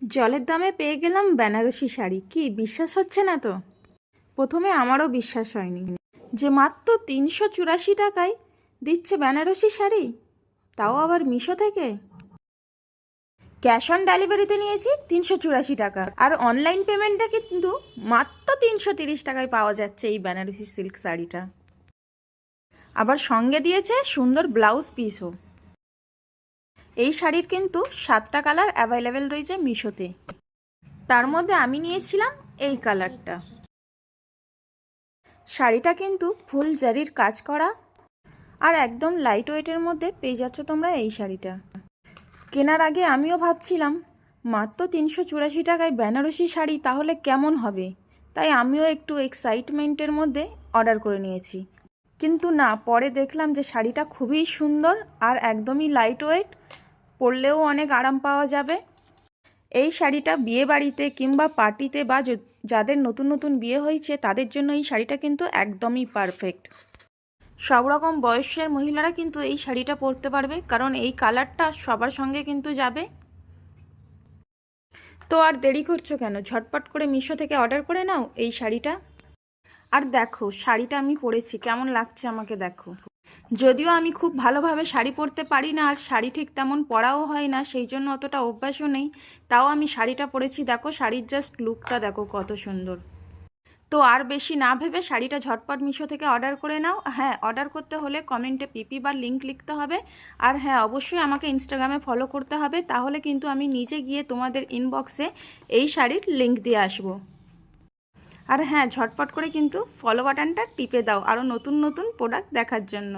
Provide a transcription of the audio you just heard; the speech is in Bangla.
জলের দামে পেয়ে গেলাম বেনারসি শাড়ি। কি বিশ্বাস হচ্ছে না তো? প্রথমে আমারও বিশ্বাস হয়নি যে মাত্র 384 টাকায় দিচ্ছে বেনারসি শাড়ি, তাও আবার মিশো থেকে। ক্যাশ অন ডেলিভারিতে নিয়েছি 384 টাকা, আর অনলাইন পেমেন্টে কিন্তু মাত্র 330 টাকায় পাওয়া যাচ্ছে এই বেনারসি সিল্ক শাড়িটা। আবার সঙ্গে দিয়েছে সুন্দর ব্লাউজ পিসও। এই শাড়ির কিন্তু 7টা কালার অ্যাভেলেবেল রয়েছে মিশোতে, তার মধ্যে আমি নিয়েছিলাম এই কালারটা। শাড়িটা কিন্তু ফুল জারির কাজ করা আর একদম লাইট ওয়েটের মধ্যে পেয়ে যাচ্ছ তোমরা এই শাড়িটা। কেনার আগে আমিও ভাবছিলাম মাত্র 384 টাকায় বেনারসি শাড়ি তাহলে কেমন হবে, তাই আমিও একটু এক্সাইটমেন্টের মধ্যে অর্ডার করে নিয়েছি। কিন্তু না, পরে দেখলাম যে শাড়িটা খুবই সুন্দর আর একদমই লাইট ওয়েট, পরলেও অনেক আরাম পাওয়া যাবে। এই শাড়িটা বিয়ে বাড়িতে কিংবা পার্টিতে বা যাদের নতুন নতুন বিয়ে হয়েছে তাদের জন্য এই শাড়িটা কিন্তু একদমই পারফেক্ট। সব রকম বয়সের মহিলারা কিন্তু এই শাড়িটা পরতে পারবে, কারণ এই কালারটা সবার সঙ্গে কিন্তু যাবে। তো আর দেরি করছো কেন, ঝটপট করে মিশো থেকে অর্ডার করে নাও এই শাড়িটা। আর দেখো শাড়িটা আমি পরেছি কেমন লাগছে আমাকে দেখো। যদিও আমি খুব ভালোভাবে শাড়ি পরতে পারি না, আর শাড়ি ঠিক তেমন পরাও হয় না, সেই জন্য অতটা অভ্যাসও নেই, তাও আমি শাড়িটা পরেছি। দেখো শাড়ির জাস্ট লুকটা দেখো কত সুন্দর। তো আর বেশি না ভেবে শাড়িটা ঝটপট মিশো থেকে অর্ডার করে নাও। হ্যাঁ, অর্ডার করতে হলে কমেন্টে পিপি বা লিঙ্ক লিখতে হবে। আর হ্যাঁ, অবশ্যই আমাকে ইনস্টাগ্রামে ফলো করতে হবে, তাহলে কিন্তু আমি নিজে গিয়ে তোমাদের ইনবক্সে এই শাড়ির লিঙ্ক দিয়ে আসবো। আর হ্যাঁ, ঝটপট করে কিন্তু ফলো বাটনটা টিপে দাও আরও নতুন নতুন প্রোডাক্ট দেখার জন্য।